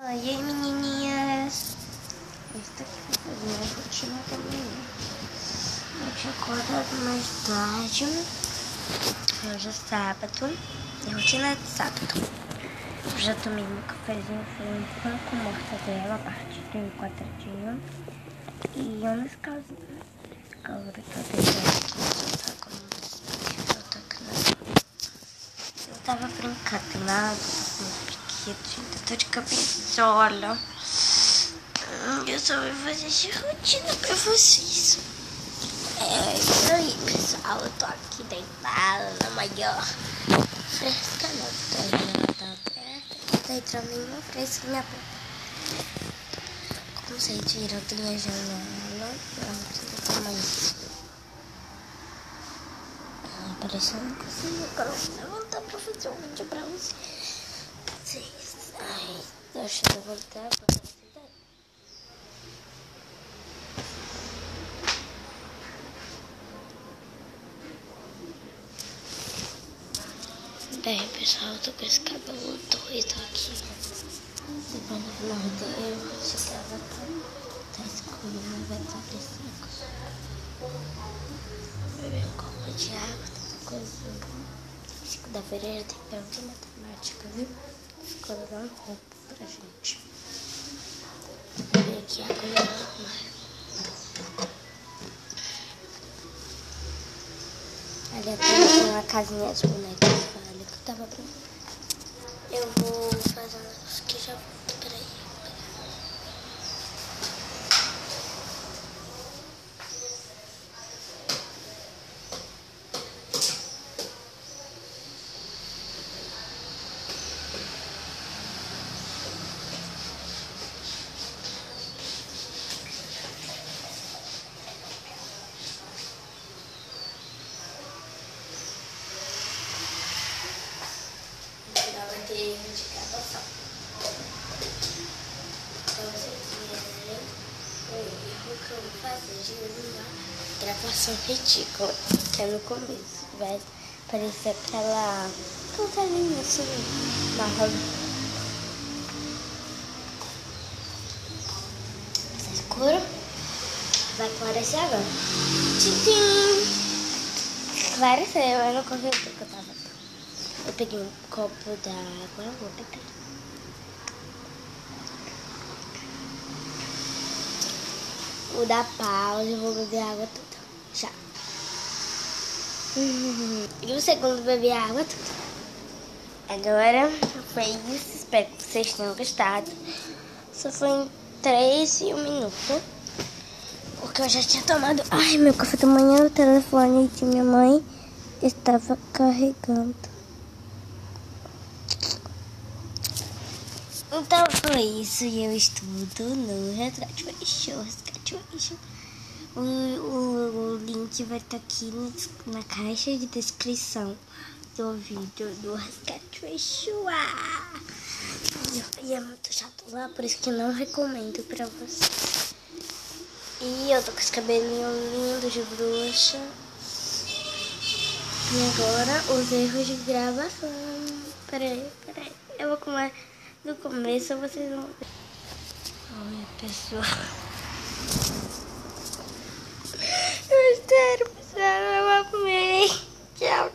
E aí, menininhas? Eu estou aqui pra fazer a rotina da manhã. Eu tinha acordado mais tarde. Hoje é sábado. É rotina de sábado. Eu já tomei meu cafezinho, foi um pão com mortadela, a partir de quadradinho. E uma escalzinha. Agora eu tô deitando. Tá com eu tava brincando lá com os brinquedos, ainda tô de cabeçola. Eu só vou fazer essa rotina pra vocês. É isso aí, pessoal. Eu tô aqui deitada na maior fresca, não tá aberta. Tá entrando nenhuma fresquinha aberta. Como vocês viram, tem a janela. Pronto, tá mais. Parece que eu não consigo levantar pra fazer um vídeo pra vocês. Ai, deixa eu levantar pra vocês. Bem, pessoal, eu tô com esse cabelo doido aqui. Depois no final eu chegava tá escuro, mas vai estar fresco. Beber um copo de água, tanta coisa. Segunda-feira tem pergunta de matemática, viu? Ficou dando roupa pra gente. Vou ver aqui a colher no armário. Ali atrás tem uma casinha de bonecas. Olha que eu tava brincando. Eu vou fazer um negócio que já volto. Peraí. Vai ter erro de gravação. Pra vocês verem o erro que eu vou fazer de uma gravação ridícula, que é no começo. Vai parecer aquela campainha assim, marrom. Tá escuro? Vai clarecer agora. Tchim! Clareceu, eu não corri que eu tava. Eu peguei um copo d'água, vou beber. Vou dar pausa e vou beber a água toda. Já. E o segundo beber a água toda. Agora foi isso. Espero que vocês tenham gostado. Só foi em 3 e 1 minuto. Porque eu já tinha tomado. Ai, meu café da manhã, o telefone de minha mãe estava carregando. Então foi isso, e eu estudo no Resgate Facial. O link vai estar aqui na caixa de descrição do vídeo do Resgate Facial. E é muito chato lá, por isso que não recomendo pra vocês. E eu tô com esse cabelinho lindo de bruxa. E agora os erros de gravação. Peraí. Eu vou comer. No começo vocês vão ver. Olha, pessoal. Eu espero, pessoal. Eu vou comer. Tchau.